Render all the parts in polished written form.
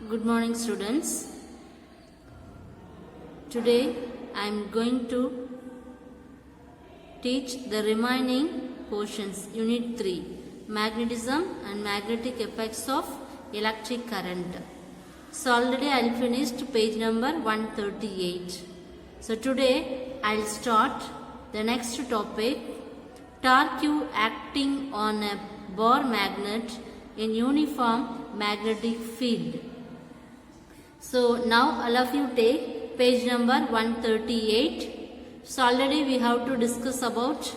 Good morning, students. Today I am going to teach the remaining portions, Unit 3, Magnetism and Magnetic Effects of Electric Current. So already I finished page number 138. So today I will start the next topic, torque acting on a bar magnet in uniform magnetic field. So now all of you take page number 138. So already we have to discuss about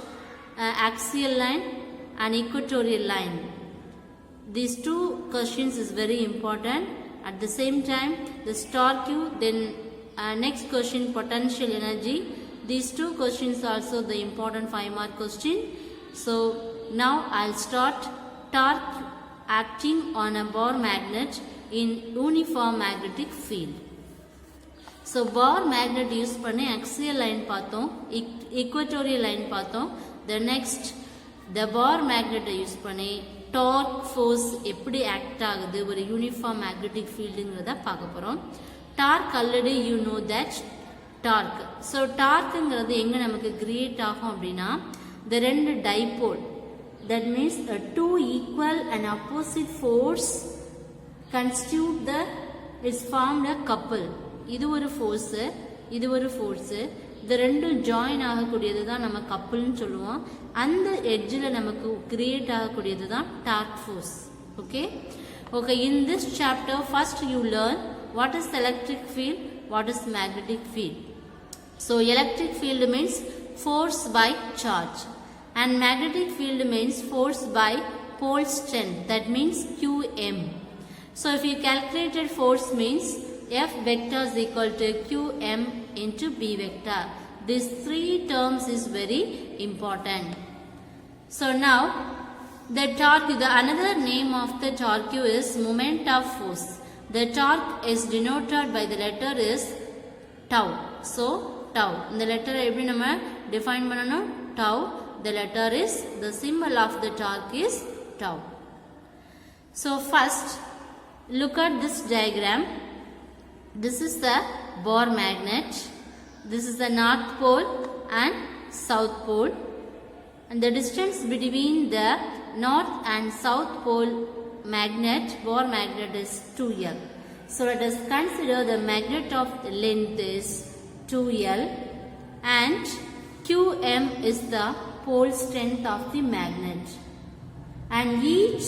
axial line and equatorial line. These two questions is very important. At the same time the torque, then next question potential energy. These two questions are also the important 5-mark question. So now I'll start torque acting on a bar magnet in uniform magnetic field. So bar magnet use பண்ணி axial line பார்த்தோம், equatorial line பார்த்தோம். The next the bar magnet use பண்ணி torque force எப்படி act ஆகுது ஒரு uniform magnetic fieldங்கிறத பார்க்க போறோம். Torque already you know that torque. So torquங்கிறது எங்க நமக்கு create ஆகும் அப்படினா the ரெண்டு dipole, that means two equal and opposite force constitute the is formed a couple. இது ஒரு force, இது ஒரு force. இந்த ரெண்டும் join ஆகக்கூடியது தான் நம்ம coupleன்னு சொல்லுவோம். அந்த edgeல நமக்கு create ஆகக்கூடியது தான் torque force. Okay? Okay, in this chapter first you learn what is electric field, what is magnetic field. So electric field means force by charge and magnetic field means force by pole strength, that means Qm. So if you calculated force means F vector is equal to Qm into B vector. These three terms is very important. So now the torque, the another name of the torque is moment of force. The torque is denoted by the letter is tau. So tau. The letter எப்படி நம்ம define பண்ணனும்? Tau. The letter is, the symbol of the torque is tau. So first look at this diagram. This is the bar magnet. This is the north pole and south pole. And the distance between the north and south pole magnet, bar magnet is 2L. So let us consider the magnet of the length is 2L and Qm is the pole strength of the magnet. And each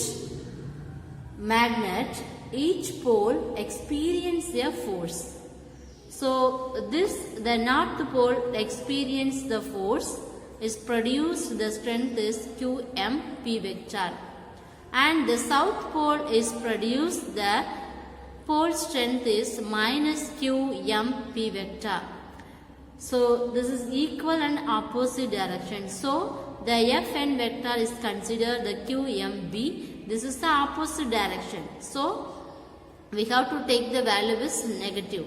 magnet, each pole experience a force. So this, the north pole experience the force is produced, the strength is Qm P vector. And the south pole is produced, the pole strength is minus Qm P vector. So this is equal and opposite direction. So the Fn vector is considered the QMB. This is the opposite direction. So we have to take the value is negative,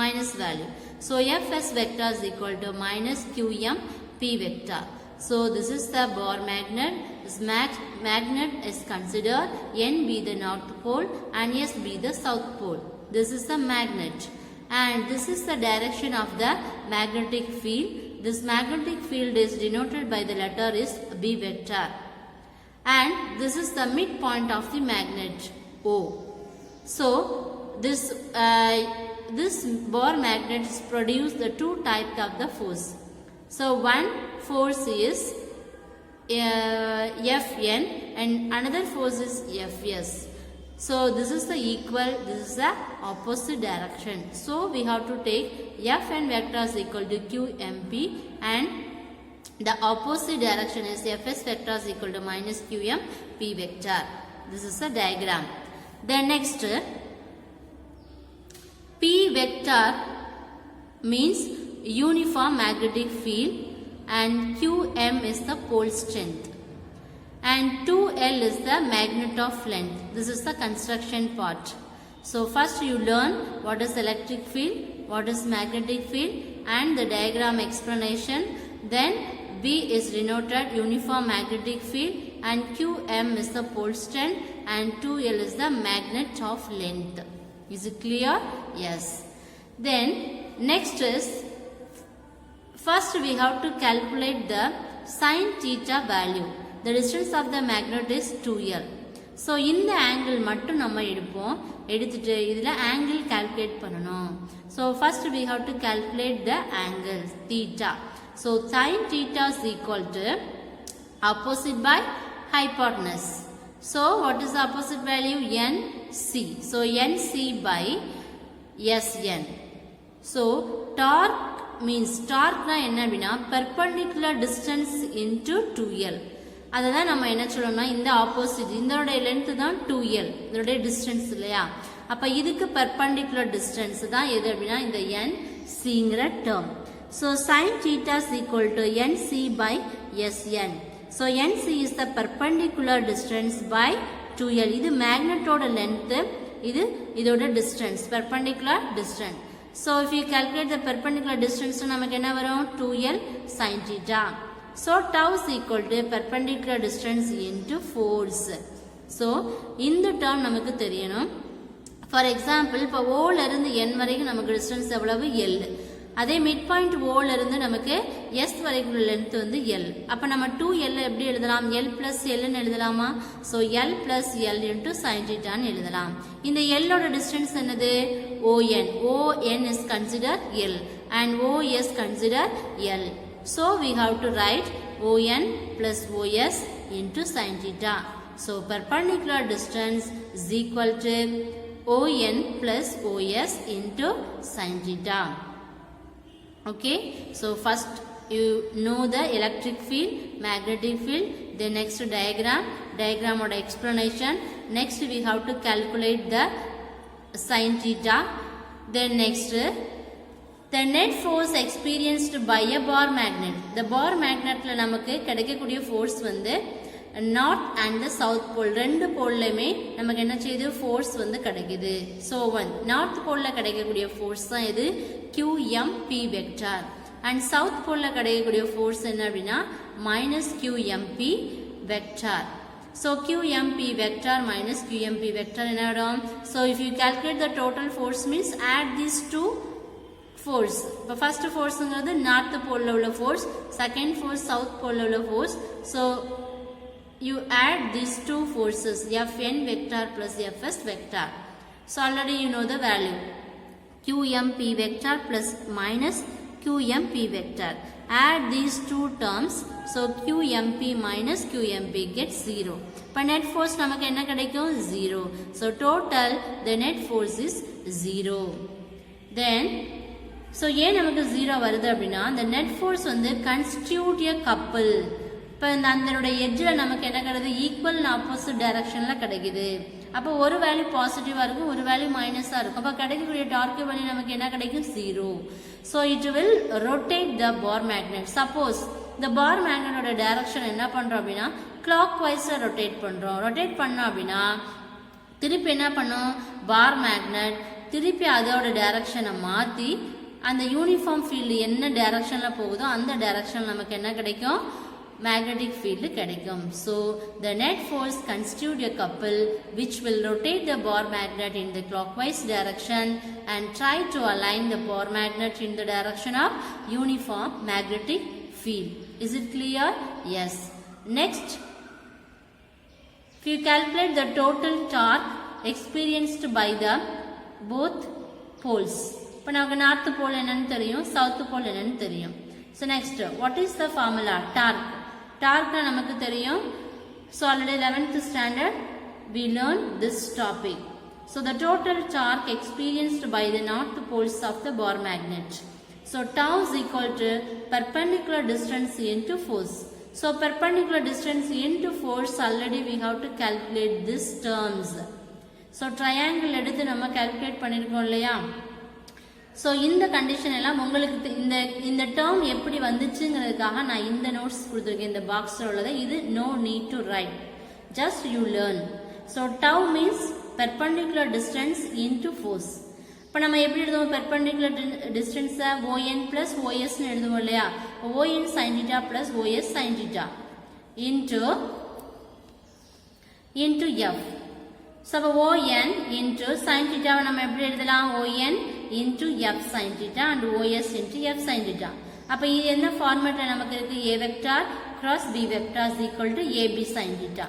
minus value. So Fs vector is equal to minus Qm P vector. So this is the bar magnet. This magnet is considered N be the north pole and S be the south pole. This is the magnet. And this is the direction of the magnetic field. This magnetic field is denoted by the letter is B vector. And this is the midpoint of the magnet O. So this bar magnet produces the two types of the force. So one force is Fn and another force is Fs. So this is the equal, this is the opposite direction. So we have to take Fn vector is equal to Qmp and the opposite direction is Fs vector is equal to minus Qm P vector. This is the diagram. Then next, P vector means uniform magnetic field and Qm is the pole strength. And 2L is the magnet of length. This is the construction part. So first you learn what is electric field, what is magnetic field and the diagram explanation. Then B is denoted uniform magnetic field and Qm is the pole strength and 2L is the magnet of length. Is it clear? Yes. Then next is, first we have to calculate the sin theta value. The distance of the magnet is 2L. So இந்த angle மட்டும் நம்ம எடுத்துட்டு இதுல angle calculate பண்ணணும். So first we have to calculate the angle theta. So sin theta is equal to opposite by hypotenuse. So what is the opposite value? NC. So NC by SN. So torque means torque na enna appadina perpendicular distance into 2L. அததான் நம்ம என்ன சொல்லணும்னா இந்த opposite இதோட length தான் 2L, இதோட distance இல்லையா? அப்ப இதுக்கு பெர்பெண்டிகுலர் டிஸ்டன்ஸ் தான் எது அப்படின்னா இந்த NCங்கிற term. So sin theta is equal to NC by SN. So NC is the perpendicular distance by 2L. இது மேக்னெட்டோட லென்த், இது இதோட distance, perpendicular distance. So if you calculate the perpendicular distance நமக்கு என்ன வரும்? 2L sin theta. So tau is equal to perpendicular distance into force. So இந்த term நமக்கு தெரியணும். For example, இப்போ O ல இருந்து N வரைக்கும் நமக்கு distance எவ்வளவு? L. அதே மிட் பாயிண்ட் O ல இருந்து நமக்கு S வரைக்கும் லென்த் வந்து L. அப்ப நம்ம 2L எப்படி எழுதலாம்? L plus L ன்னு எழுதலாமா? So L plus L into sin theta ன்னு எழுதலாம். இந்த L ஓட distance என்னது? ON. ON is considered L and OS considered L. So we have to write ON plus OS into sin theta. So perpendicular distance is equal to ON plus OS into sin theta. Okay, so first you know the electric field, magnetic field, then next diagram or explanation. Next we have to calculate the sin theta. Then next the net force experienced by a bar magnet. The bar magnetல நமக்கு கிடைக்கக்கூடிய force வந்து north and the south pole ரெண்டு போல்லையுமே நமக்கு என்ன செய்யுது? force வந்து கிடைக்குது. So north poleல கிடைக்கக்கூடிய force தான் இது QMP vector and south poleல கிடைக்கக்கூடிய force என்ன அப்படின்னா minus QMP vector. So QMP vector minus QMP vector என்ன ஆகும்? So if you calculate the total force means add these two force. இப்போ first forceங்கிறது north poleல உள்ள force, second force south poleல உள்ள force. So you add these two forces Fn vector plus Fs vector. So already you know the value QMP vector plus minus QMP vector. Add these two terms. So QMP minus QMP gets 0. இப்போ net force நமக்கு என்ன கிடைக்கும்? 0. So total the net force is 0. Then so ஏன் நமக்கு 0 வருது அப்படின்னா the net force வந்து constitute a couple. இப்போ அதனோட எட்ஜில் நமக்கு என்ன கிடைக்குது? ஈக்குவல் அண்ட் ஆப்போசிட் டைரக்ஷன்ல கிடைக்குது. அப்போ ஒரு வேல்யூ பாசிட்டிவா இருக்கும், ஒரு வேல்யூ மைனஸா இருக்கும். அப்போ கிடைக்கக்கூடிய டார்க் வேல்யூ நமக்கு என்ன கிடைக்கும்? 0. So it will rotate the bar magnet. Suppose இந்த பார் மேக்னெட்டோட டைரக்ஷன் என்ன பண்றோம் அப்படின்னா கிளாக் வைஸ்ல ரொட்டேட் பண்றோம். ரொட்டேட் பண்ணோம் அப்படின்னா திருப்பி என்ன பண்ணும்? பார் மேக்னெட் திருப்பி அதோட டைரக்ஷனை மாற்றி அந்த யூனிஃபார்ம் ஃபீல்டு என்ன டைரக்ஷன்ல போகுதோ அந்த டைரக்ஷன் நமக்கு என்ன கிடைக்கும்? magnetic field கிடைக்கும். So the net force constitute a couple which will rotate the bar magnet in the clockwise direction and try to align the bar magnet in the direction of uniform magnetic field. Is it clear? Yes. Next, if you calculate the total torque experienced by the both poles. இப்போ நமக்கு north pole என்னன்னு தெரியும், south pole என்னன்னு தெரியும். So next, what is the formula? Torque. Torque நமக்கு தெரியும். So already 11th standard we learned this topic. So the total torque experienced by the north poles of the bar magnet. So tau is equal to perpendicular distance into force. So perpendicular distance into force already we have to calculate these terms. So triangle எடுத்து நம்ம calculate பண்ணிருக்கோம் இல்லையா? So இந்த condition எல்லாம் உங்களுக்கு இந்த term எப்படி வந்துச்சுங்கிறதுக்காக நான் இந்த நோட்ஸ் கொடுத்துருக்கேன் இந்த பாக்ஸில் உள்ளதை. இது no need to write, just you learn. So tau means perpendicular distance into force. இப்போ நம்ம எப்படி எழுதுவோம்? பெர்பெண்டிகுலர் டிஸ்டன்ஸை ON பிளஸ் OSன்னு எழுதுவோம் இல்லையா? ON sin theta plus OS sin theta into F. So, ON into sin theta நம்ம எப்படி எழுதலாம்? ON into F sin theta and OS into F sin theta. அப்ப இது என்ன ஃபார்மேட்ல நமக்கு இருக்கு? A vector cross B vector is equal to AB sin theta.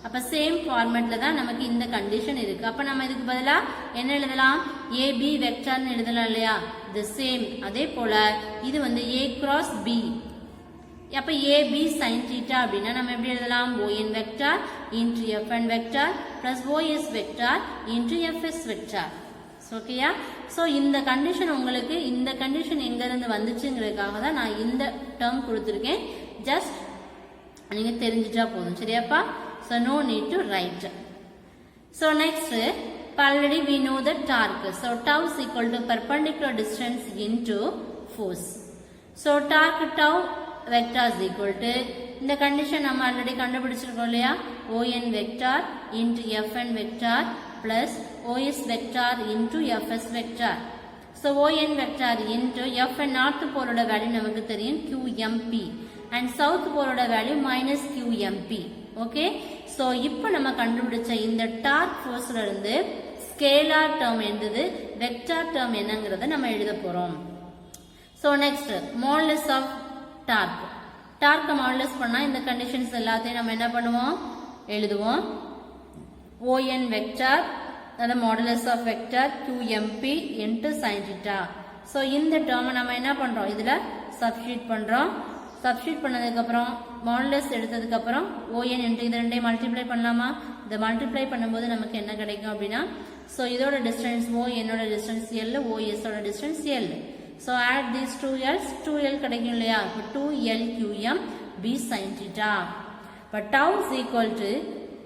அப்ப same ஃபார்மேட்ல தான் நமக்கு இந்த கண்டிஷன் இருக்கு. அப்ப நம்ம இதுக்கு பதிலா என்ன எழுதலாம்? AB வெக்டார்னு எழுதலாம் இல்லையா? the same. அதே போல இது வந்து A cross B. அப்ப AB sin theta அப்படின்னா நம்ம எப்படி எழுதலாம்? ON vector into FN vector plus OS vector into FS vector. ஓகேயா? சோ இந்த கண்டிஷன் உங்களுக்கு இந்த கண்டிஷன் எங்க இருந்து வந்துச்சுங்கிறதுக்காக தான் நான் இந்த டேர்ம் கொடுத்திருக்கேன். ஜஸ்ட் நீங்க தெரிஞ்சிட்டா போதும். சரியாப்பா? So no need to write. So next, already we know the torque. So tau is equal to perpendicular distance into force. So torque tau vector is equal to இந்த condition நம்ம already கண்டுபிடிச்சிருக்கோம் இல்லையா? ON vector into FN vector plus OS vector into FS vector. So ON vector into FN north pole ஓட value நமக்கு தெரியும் QMP and south pole ஓட value minus QMP. Okay, so இப்போ நம்ம கண்டுபிடிச்ச இந்த டார்க் ஃபோர்ஸ்ல இருந்து ஸ்கேலார் டேர்ம் என்னது, வெக்டார் டேர்ம் என்னங்கறத நம்ம எழுத போறோம். So next modulus of torque. டார்க்க மாடுலஸ் பண்ணா இந்த கண்டிஷன்ஸ் எல்லாத்தையும் நம்ம என்ன பண்ணுவோம்? எழுதுவோம். ON வெக்டார் அத modulus of vector QMP into sin theta. So இந்த டேர்ம் நம்ம என்ன பண்றோம்? இதுல சப்ஸ்டிட்யூட் பண்றோம். சப்ஸ்டிட்யூட் பண்ணதுக்கு அப்புறம் மாடுலஸ் எடுத்ததுக்கு அப்புறம் ON into இது ரெண்டையும் மல்டிப்ளை பண்ணலாமா? இத மல்டிப்ளை பண்ணும்போது நமக்கு என்ன கிடைக்கும் அப்படினா, சோ இதோட டிஸ்டன்ஸ் ON ஓட டிஸ்டன்ஸ் L, OS ஓட distance L. So add these two L's, 2L கிடைக்கும் இல்லையா? அப்ப 2L QM B sin theta. but tau is equal to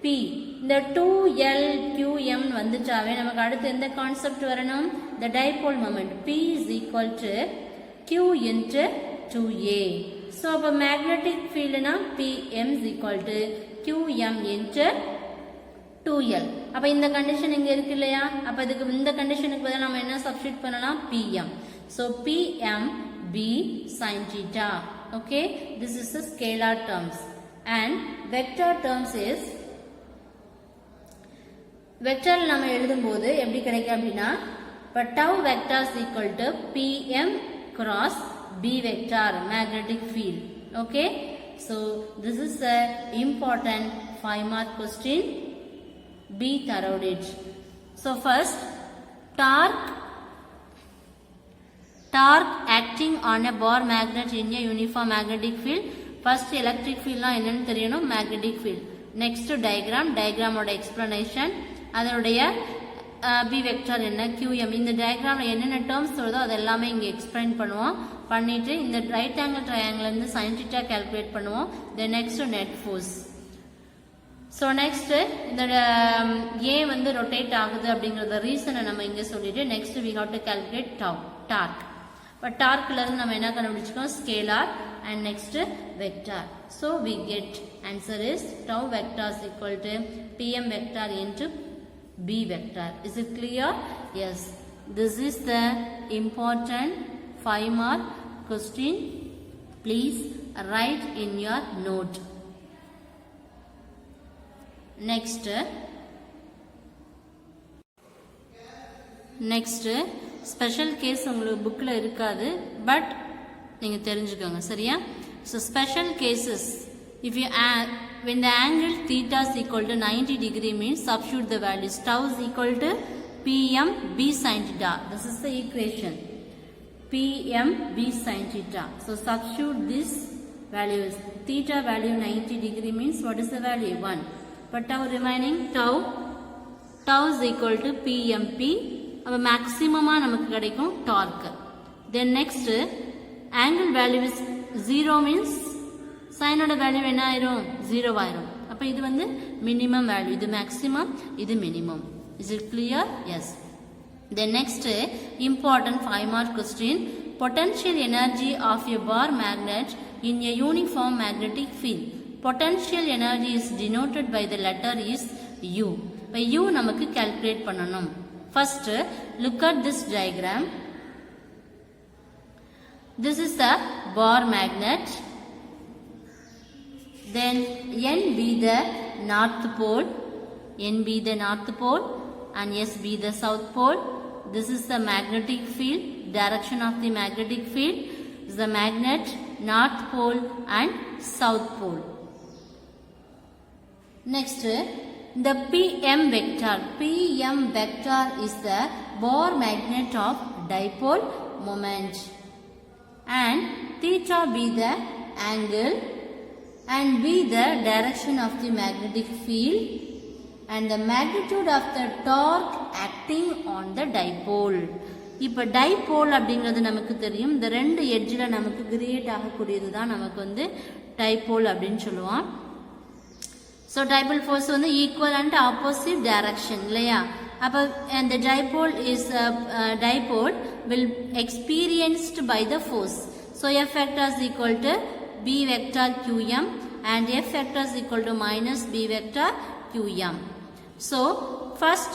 P. இந்த 2L QM வந்துட்டாவே நமக்கு அடுத்து எந்த கான்செப்ட் வரணும்? the dipole moment P is equal to Q into 2A. So, அப்ப magnetic field na PM is equal to QM into 2L. அப்ப இந்த condition இங்க இருக்கு இல்லையா? அப்ப இதுக்கு இந்த கண்டிஷனுக்கு பதிலா நம்ம என்ன சப்ஸ்டிட்யூட் பண்ணலாம்? PM. So, PM B sin theta. Okay, this is the scalar terms. And vector terms is, vector நம்ம எழுதும்போது எப்படி கிடைக்கும் அப்படின்னா, but tau vector is equal to PM cross B vector magnetic field. Okay, so this is a important 5-mark question. Be thorough it. So first, torque acting on a bar magnet in a uniform magnetic field. First electric field na என்னன்னு தெரியணும்? magnetic field. Next diagram ஓட explanation, அதனுடைய B vector என்ன, QM. இந்த diagramல என்னென்ன terms வருதோ அது எல்லாமே இங்க explain பண்ணுவோம். பண்ணிட்டு இந்த right angle triangle இருந்து sin theta calculate பண்ணுவோம். Then next net force. So next இந்த A வந்து rotate ஆகுது அப்படிங்கறத ரீசனை நம்ம இங்க சொல்லிட்டு next we have to calculate torque. But torqueல இருந்து நம்ம என்ன கண்டுபிடிச்சோம்? scalar and next vector. So we get answer is tau vector is equal to PM vector into B vector. Is it clear? Yes. This is the important 5-mark question. Please write in your note. Next special case உங்களுக்கு bookல இருக்காது, but நீங்க தெரிஞ்சுக்கோங்க. சரியா? So special cases, if you add, when the angle theta is equal to 90 degree means substitute the values. Tau is equal to PM B sin theta. This is the equation. PM B sin theta. So substitute this values. Theta value 90 degree means what is the value? 1. But tau remaining tau is equal to PMP. அப்ப maximum நமக்கு கிடைக்கும் torque. Then next angle value is 0 means sin ஓட value என்ன ஆயிரும்? 0 ஆயிரும். அப்ப இது வந்து மினிமம் வேல்யூ, இது மேக்ஸிமம், இது minimum. Is it clear? Yes. The next important 5-mark question, potential energy of a bar magnet in a uniform magnetic field. Potential energy is denoted by the letter is U. By U நமக்கு calculate பண்ணணும். First look at this diagram. This is the bar magnet. Then N be the north pole N be the north pole and S be the south pole. This is the magnetic field, direction of the magnetic field is the magnet, north pole and south pole. Next, the PM vector is the Bohr magnet of dipole moment, and theta be the angle and be the direction of the magnetic field and the magnitude of the torque acting on the dipole. இப்போ dipole அப்படிங்கிறது நமக்கு தெரியும். இந்த ரெண்டு எட்ஜில் நமக்கு create ஆகக்கூடியது தான் நமக்கு வந்து டைபோல் அப்படின்னு சொல்லுவோம். ஸோ டைபோல் ஃபோர்ஸ் வந்து ஈக்குவல் அண்ட் ஆப்போசிட் டைரக்ஷன் இல்லையா? அப்போ அந்த dipole will experienced by the force. So F vector is equal to B vector QM and F vector is equal to minus B vector QM. So first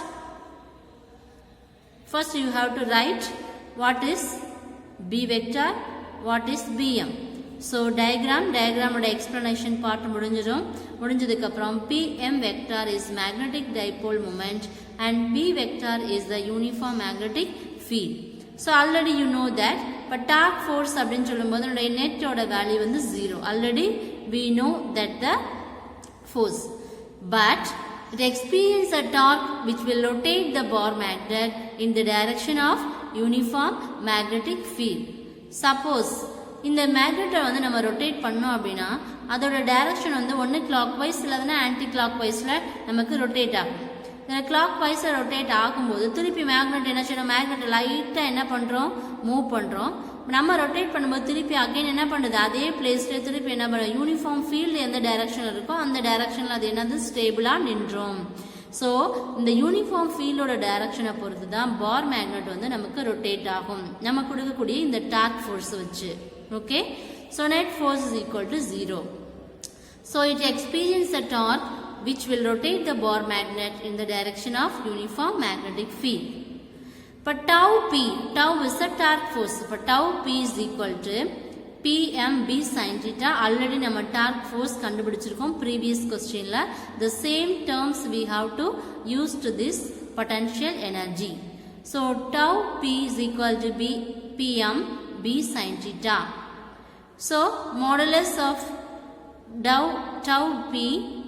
you have to write what is B vector, what is BM. So diagram oda explanation part முடிஞ்சதுக்கு அப்புறம் PM vector is magnetic dipole moment and B vector is the uniform magnetic field. So already you know that but torque force அப்படினு சொல்லும்போது நம்மளுடைய net ஓட value வந்து 0. Already we know that the force, but it experiences a torque which will rotate the Bohr magnet in the direction of uniform magnetic field. Suppose இந்த மேக்னெட்டை வந்து நம்ம rotate பண்ணோம் அப்படின்னா அதோட டைரக்ஷன் வந்து ஒன்று கிளாக் வைஸ் இல்லைன்னா ஆன்டி கிளாக் வைஸில் நமக்கு ரொட்டேட் ஆகும். இதில் கிளாக் வைஸில் ரொட்டேட் ஆகும்போது திருப்பி மேக்னெட் என்ன செய்யணும், மேக்னெட்டை லைட்டாக என்ன பண்ணுறோம், மூவ் பண்ணுறோம். நம்ம ரொட்டேட் பண்ணும்போது திருப்பி அகைன் என்ன பண்ணுது, அதே பிளேஸில் திருப்பி என்ன பண்ணுறோம், யூனிஃபார்ம் ஃபீல்டு எந்த டைரக்ஷனில் இருக்கோ அந்த டைரக்ஷனில் அது என்னது ஸ்டேபிளாக நின்றோம். ஸோ இந்த யூனிஃபார்ம் ஃபீல்டோட டைரக்ஷனை பொறுத்து தான் பார் மேக்னெட் வந்து நமக்கு ரொட்டேட் ஆகும், நம்ம கொடுக்கக்கூடிய இந்த டார்க் ஃபோர்ஸ் வச்சு. Okay, so net force is equal to 0. So it experience a torque which will rotate the Bohr magnet in the direction of uniform magnetic field. But tau is the torque force. But tau P is equal to PMB sin theta. Already nama torque force kandupidichirukom previous question la. The same terms we have to use to this potential energy. So tau P is equal to PMB sin theta. So modulus of tau P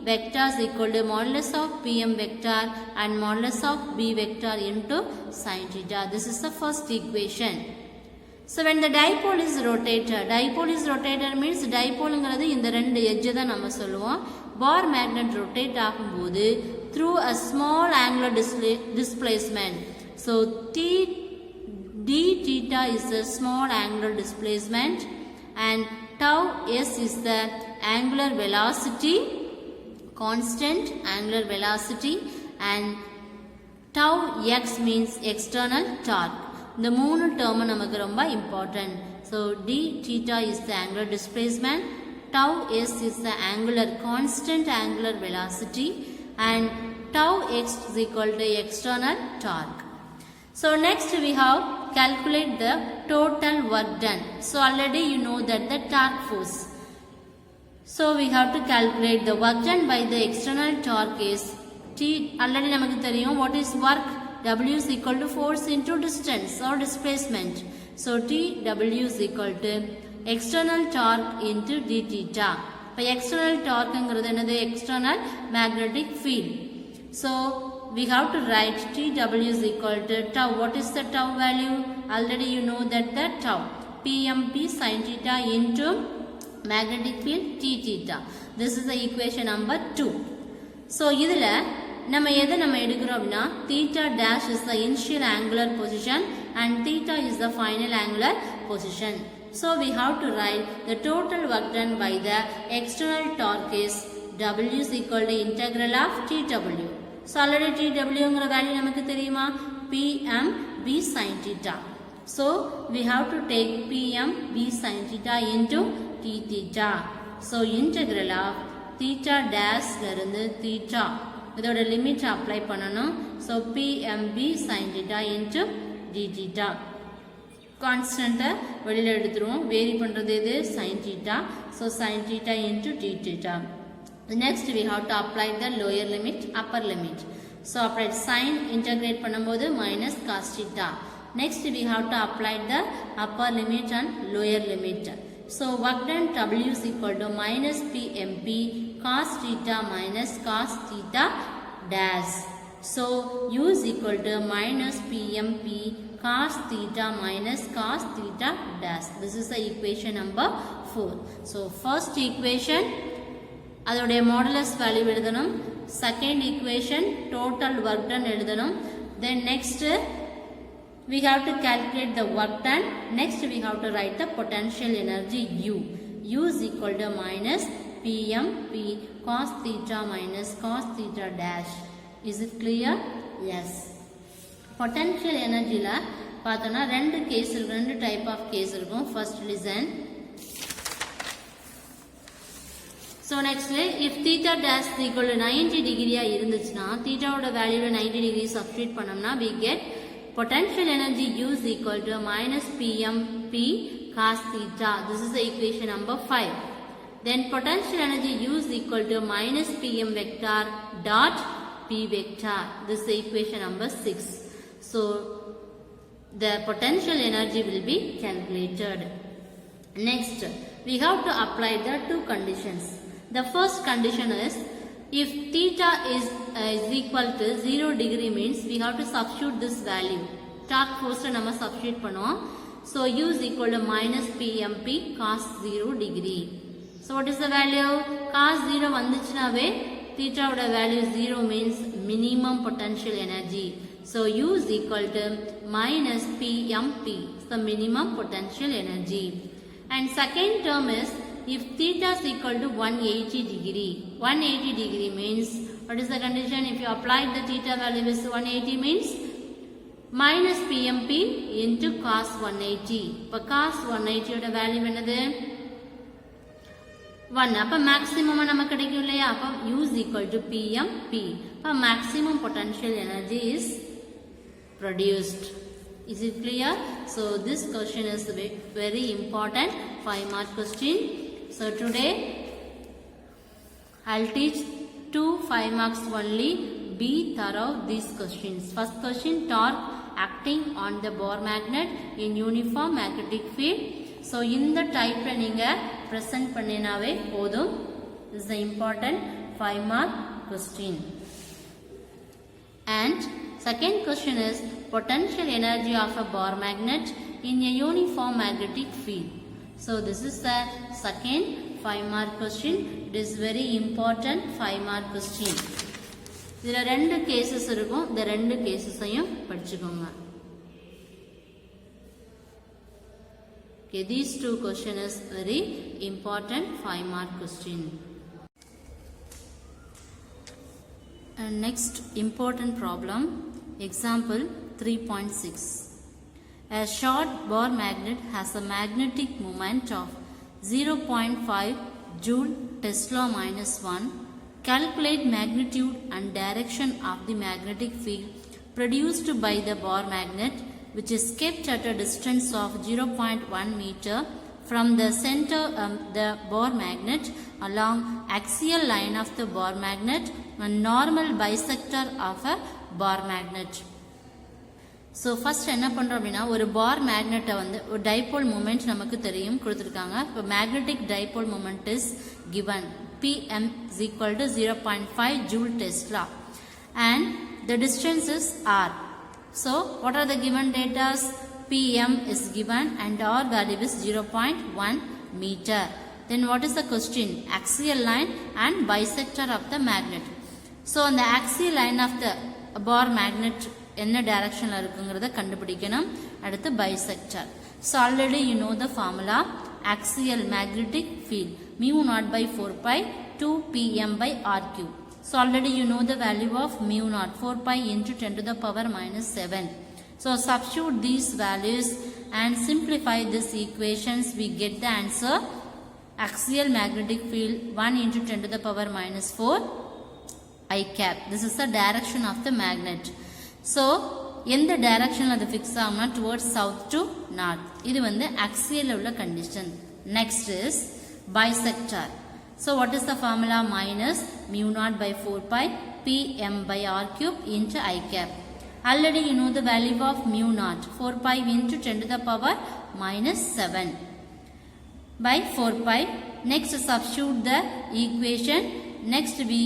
vector is equal to modulus of PM vector and modulus of B vector into sin theta. This is the first equation. So when the dipole is rotated means dipole ங்கிறது இந்த ரெண்டு edge தான் நம்ம சொல்லுவோம். Bar magnet rotate ஆகும்போது through a small angular displacement. So d theta is the small angular displacement and tau s is the angular velocity, constant angular velocity, and tau x means external torque. The மூணு term நமக்கு ரொம்ப important. So d theta is the angular displacement, tau s is the constant angular velocity, and tau x is equal to external torque. So next we have calculate the total work done. So already you know that the torque force. So we have to calculate the work done by the external torque is T. Already namakku theriyum what is work. W is equal to force into distance or displacement. So TW is equal to external torque into d theta. By external torque ங்கிறது என்னது, external magnetic field. So we have to write TW is equal to tau. What is the tau value? Already you know that the tau PMP sin theta into magnetic field T theta. This is the equation number 2. So இதில் நம்ம எதை எடுக்கிறோம் அப்படின்னா theta dash is the initial angular position and theta is the final angular position. So we have to write the total work done by the external torque is W is equal to integral of TW. So already TW ங்கிற value நமக்கு தெரியுமா, PMB sin theta. So we have to take PMB sin theta into T theta. So integral of theta dash இருந்து theta இதோட limit apply பண்ணணும். So PMB sin theta into d theta. கான்ஸ்டன்ட்டை வெளியில் எடுத்துருவோம், vary பண்ணுறது இது sin theta. So sin theta into d theta. Next we have to apply the lower limit, upper limit. So apply sin integrate பண்ணும்போது minus cos theta. Next we have to apply the upper limit and lower limit. So work done W is equal to minus PMP cos theta minus cos theta dash. So U is equal to minus PMP cos theta minus cos theta dash. This is the equation number 4. So first equation அதோடைய modulus value எழுதணும். Second equation total work done எழுதணும். Then next we have to calculate the work done. Next we have to write the potential energy U. U is equal to minus PMP cos theta minus cos theta dash. Is it clear? Yes. Potential energy la பார்த்தோம்னா ரெண்டு type of case இருக்கும். First listen. So next if theta dash is equal to 90 degree இருந்துச்சுனா theta ஓட value 90 degree substitute பண்ணோம்னா we get potential energy U is equal to minus PMP cos theta. This is the equation number 5. Then potential energy U is equal to minus PM vector dot P vector. This is the equation number 6. So the potential energy will be calculated. Next we have to apply the two conditions. The first condition is if theta is equal to 0 degree means we have to substitute this value. Torque force நம்ம substitute பண்ணுவோம். So U is equal to minus PMP cos 0 degree. So what is the value? Cos 0 வந்துச்சுனாவே theta ஓட value 0 means minimum potential energy. So U is equal to minus PMP, the minimum potential energy. And second term is if theta is equal to 180 degree. 180 degree means what is the condition? If you apply the theta value is 180 means minus PMP into cos 180. இப்போ cos 180 ஓட value என்னது? 1. அப்போ maximum நமக்கு கிடைக்கும் இல்லையா? அப்போ U is equal to PMP. அப்போ maximum potential energy is produced. Is it clear? So this question is very important 5 mark question. So today I'll teach 2 5 marks only. Be thorough these questions. First question, torque acting on the bar magnet in uniform magnetic field. So in the type நீங்க present பண்ணினாவே போதும். This is the important 5 mark question. And second question is potential energy of a bar magnet in a uniform magnetic field. So this is the second 5 mark question. It is very important 5 mark question. இதில் ரெண்டு cases இருக்கும். இந்த ரெண்டு casesையும் படிச்சுக்கோங்க. Okay, these two question is very important 5 mark question. And next important problem, example 3.6. A short bar magnet has a magnetic moment of 0.5 Joule Tesla minus 1. Calculate magnitude and direction of the magnetic field produced by the bar magnet, which is kept at a distance of 0.1 meter from the center of the bar magnet along axial line of the bar magnet and normal bisector of a bar magnet. So first என்ன பண்றோம் அப்படினா ஒரு bar magnet வந்து ஒரு dipole moment நமக்கு தெரியும் கொடுத்திருக்காங்க. இப்போ magnetic dipole moment is given. Pm is equal to 0.5 Joule Tesla and the distance is r. So what are the given data? Pm is given and r value is 0.1 meter. Then what is the question? Axial line and bisector of the magnet. So on the axial line of the bar magnet என்ன directionல இருக்குங்கிறத கண்டுபிடிக்கணும். அடுத்து bisector. So already you know the formula. Axial magnetic field mu naught by 4 pi 2 pm by r cube. So already you know the value of mu naught 4 pi into 10 to the power minus 7. So substitute these values and simplify these equations. We get the answer. Axial magnetic field 1 into 10 to the power minus 4 I cap. This is the direction of the magnet. So in the direction of the fixed ஆகும்னா towards south to north. இது வந்து axial உள்ள condition. Next is bisector. So what is the formula? Minus mu naught by 4 pi pm by r cube into I cap. Already you know the value of mu naught, 4 pi into 10 to the power minus 7 by 4 pi. Next substitute the equation. Next we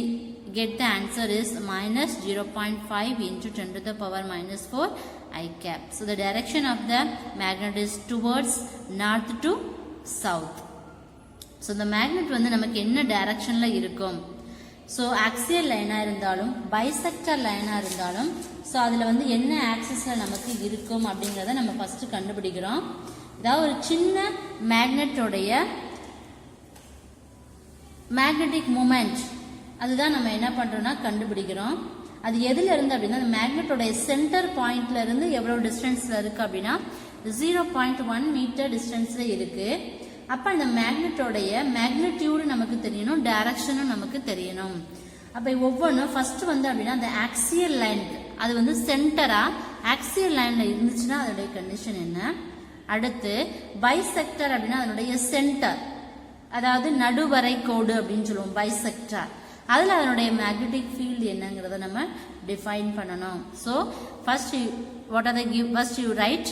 get the answer is minus 0.5 into 10 to the power minus 4 I cap. So the direction of the magnet is towards north to south. So the magnet வந்து நமக்கு என்ன directionல இருக்கும்? So axial line இருந்தாலும் bisector line இருந்தாலும் so அதில் வந்து என்ன axisல நமக்கு இருக்கும் அப்படிங்கிறத நம்ம first கண்டுபிடிக்கிறோம். இதாவது ஒரு சின்ன மேக்னெட்டோடைய மேக்னெட்டிக் மூமெண்ட் அதுதான் நம்ம என்ன பண்றோம்னா கண்டுபிடிக்கிறோம். அது எதுல இருந்து அப்படின்னா அந்த மேக்னெட்டோடைய சென்டர் பாயிண்ட்ல இருந்து எவ்வளவு டிஸ்டன்ஸ்ல இருக்கு அப்படின்னா 0.1 மீட்டர் டிஸ்டன்ஸ்ல இருக்கு. அப்ப அந்த மேக்னெட்டோடைய மேக்னிடியூடு நமக்கு தெரியணும், டைரக்ஷனும் நமக்கு தெரியணும். அப்ப ஒவ்வொன்றும் ஃபர்ஸ்ட் வந்து அப்படின்னா அந்த ஆக்சியல் லைன் அது வந்து சென்டரா ஆக்சியல் லைன்ல இருந்துச்சுன்னா அதோடைய கண்டிஷன் என்ன. அடுத்து பைசெக்டர் அப்படின்னா அதனுடைய சென்டர் அதாவது நடுவரை கோடு அப்படின்னு சொல்லுவோம் பைசெக்டர். அதில் அதனுடைய மேக்னெட்டிக் ஃபீல்டு என்னங்கிறத நம்ம டிஃபைன் பண்ணணும். So first what are the first you write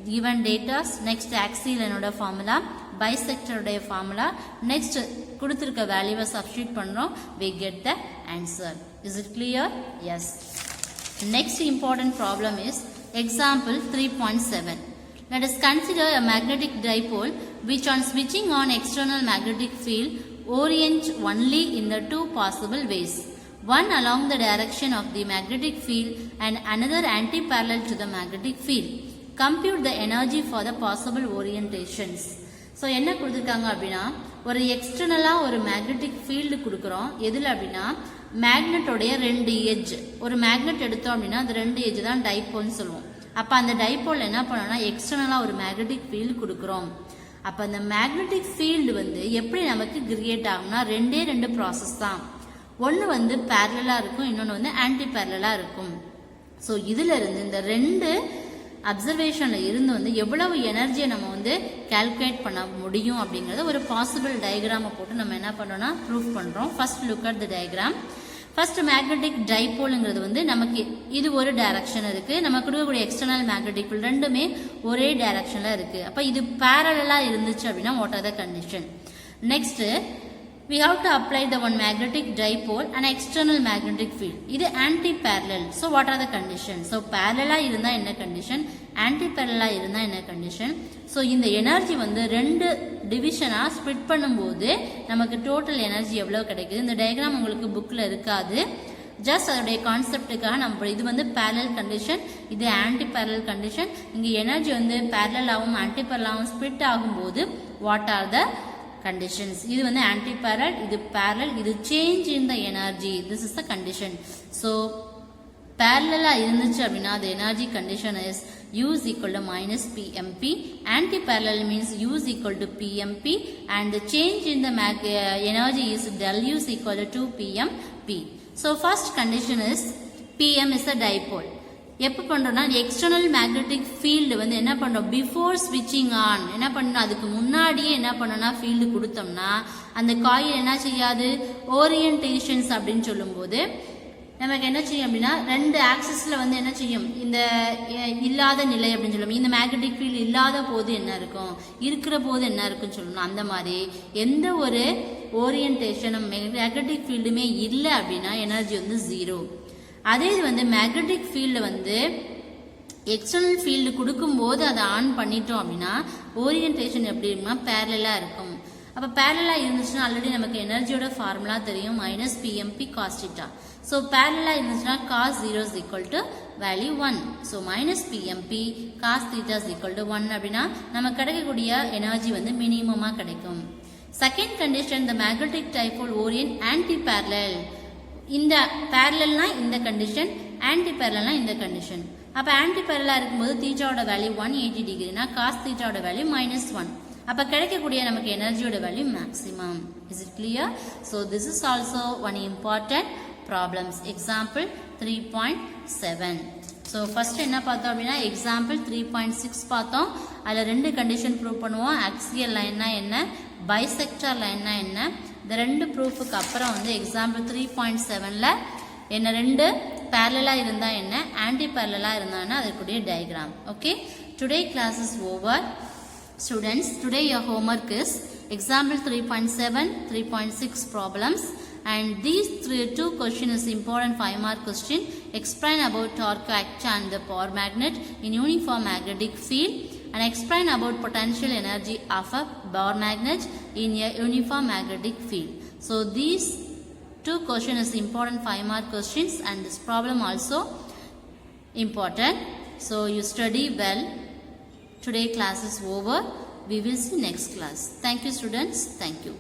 given data, next axial லைனோட ஃபார்முலா, பைசெக்டருடைய ஃபார்முலா, நெக்ஸ்ட் கொடுத்துருக்க வேல்யூவை சப்ஸ்டியூட் பண்ணுறோம், we get the answer. Is it clear? Yes. Next important problem is example 3.7. Let us consider a magnetic dipole which on switching on external magnetic field orient only in the two possible ways. One along the direction of the magnetic field and another anti-parallel to the magnetic field. Compute the energy for the possible orientations. So என்ன கொடுத்துருக்காங்க அப்படின்னா ஒரு எக்ஸ்டர்னலா ஒரு magnetic field கொடுக்குறோம். எதில் அப்படின்னா மேக்னெட்டோடைய ரெண்டு edge, ஒரு மேக்னெட் எடுத்தோம் அப்படின்னா அந்த ரெண்டு எட்ஜ் தான் டைப்போல்னு சொல்லுவோம். அப்போ அந்த டைப்போல் என்ன பண்ணோம்னா எக்ஸ்டர்னலா ஒரு மேக்னெட்டிக் ஃபீல்டு கொடுக்குறோம். அப்போ அந்த மேக்னெட்டிக் ஃபீல்டு வந்து எப்படி நமக்கு கிரியேட் ஆகும்னா ரெண்டு ப்ராசஸ் தான். ஒன்று வந்து பேரலா இருக்கும், இன்னொன்று வந்து ஆன்டி பேரலா இருக்கும். ஸோ இதுல இருந்து இந்த ரெண்டு அப்சர்வேஷன்ல இருந்து வந்து எவ்வளவு எனர்ஜியை நம்ம வந்து கால்குலேட் பண்ண முடியும் அப்படிங்கறத ஒரு பாசிபிள் டயக்ராமை போட்டு நம்ம என்ன பண்றோம்னா ப்ரூஃப் பண்றோம். First look at the diagram. First magnetic டைபோல்ங்கிறது வந்து நமக்கு இது ஒரு டைரக்ஷன் இருக்கு, நம்ம கொடுக்கக்கூடிய எக்ஸ்டர்னல் மேக்னெட்டிக் ஃபீல்ட் ரெண்டுமே ஒரே டைரக்ஷன்ல இருக்கு. அப்ப இது பேரலலா இருந்துச்சு அப்படின்னா what are the condition. Next we have to apply the one magnetic dipole and external magnetic field. இது anti-parallel. So what are the conditions? So parallel இருந்தா என்ன condition, anti-parallel இருந்தா என்ன condition. So இந்த எனர்ஜி வந்து ரெண்டு டிவிஷனா ஸ்ப்ளிட் பண்ணும்போது நமக்கு டோட்டல் எனர்ஜி எவ்வளவு கிடைக்குது. இந்த டயக்ராம் உங்களுக்கு புக்ல இருக்காது, ஜஸ்ட் அதோடைய கான்செப்டுக்காக நம்ம இது வந்து பேரலல் கண்டிஷன், இது ஆன்டி பேரலல் கண்டிஷன். இங்க எனர்ஜி வந்து பேரலாவும் ஆன்டி பேரலாவும் ஸ்ப்ளிட் ஆகும்போது வாட் ஆர் த conditions. இது வந்து anti-parallel, இது parallel, இது change in the energy. This is the condition. So parallel இருந்துச்சு அப்படின்னா the energy condition is U is equal to minus PMP. Anti-parallel means U is equal to PMP and the change in the energy is del U is equal to 2 PMP. So first condition is PM is a dipole. எப்போ பண்றோம்னா external magnetic field வந்து என்ன பண்றோம் before ஸ்விட்சிங் on என்ன பண்ணணும், அதுக்கு முன்னாடியே என்ன பண்ணணும்னா ஃபீல்டு கொடுத்தோம்னா அந்த காயில் என்ன செய்யாது ஓரியன்டேஷன்ஸ் அப்படின்னு சொல்லும்போது நமக்கு என்ன செய்யும் அப்படின்னா ரெண்டு ஆக்சிஸ்ல வந்து என்ன செய்யும் இந்த இல்லாத நிலை அப்படின்னு சொல்லுவோம். இந்த மேக்னெட்டிக் ஃபீல்டு இல்லாத போது என்ன இருக்கும், இருக்கிற போது என்ன இருக்குன்னு சொல்லணும். அந்த மாதிரி எந்த ஒரு ஓரியன்டேஷனும் மேக்னெட்டிக் ஃபீல்டுமே இல்லை அப்படின்னா எனர்ஜி வந்து ஜீரோ. அதே இது வந்து மேக்னெட்டிக் ஃபீல்டு வந்து எக்ஸ்டர்னல் ஃபீல்டு கொடுக்கும்போது அதை ஆன் பண்ணிட்டோம் அப்படின்னா ஓரியன்டேஷன் எப்படி இருக்குன்னா பேரலா இருக்கும். அப்போ பேரலா இருந்துச்சுன்னா ஆல்ரெடி நமக்கு எனர்ஜியோட ஃபார்முலா தெரியும், minus PMB cos theta. So பேரலா இருந்துச்சுன்னா cos 0 is equal to value 1. So minus PMB cos theta is equal to 1 அப்படின்னா நமக்கு கிடைக்கக்கூடிய எனர்ஜி வந்து மினிமமா கிடைக்கும். Second condition the magnetic dipole orient antiparallel. இந்த பேரலல்னா இந்த கண்டிஷன், ஆன்டி பேரலல்னா இந்த கண்டிஷன். அப்ப ஆன்டி பேரலா இருக்கும்போது தீட்டாவோட வேல்யூ 180 டிகிரினா காஸ் தீட்டாவோட வேல்யூ மைனஸ் 1. அப்ப கிடைக்கக்கூடிய நமக்கு எனர்ஜியோட value maximum. Is it clear? So this is also one important problems. Example 3.7. ஸோ ஃபர்ஸ்ட் என்ன பார்த்தோம் அப்படின்னா எக்ஸாம்பிள் 3.6 பார்த்தோம். அதில் ரெண்டு கண்டிஷன் ப்ரூவ் பண்ணுவோம். ஆக்சியல் லைன்னா என்ன, பைசெக்டார் லைன்னா என்ன, இந்த ரெண்டு ப்ரூஃபுக்கு அப்புறம் வந்து எக்ஸாம்பிள் 3.7ல என்ன ரெண்டு parallel இருந்தா என்ன anti parallel இருந்தானா அதுக்குரிய diagram. Okay, today class is over. Students, today your homework is example 3.7, 3.6 problems, and these two questions is important 5-mark question. Explain about torque action and the power magnet in uniform magnetic field, and explain about potential energy of a power magnet in a uniform magnetic field. So these two questions is important 5-mark questions, and this problem also important. So you study well. Today class is over. We will see next class. Thank you students. Thank you.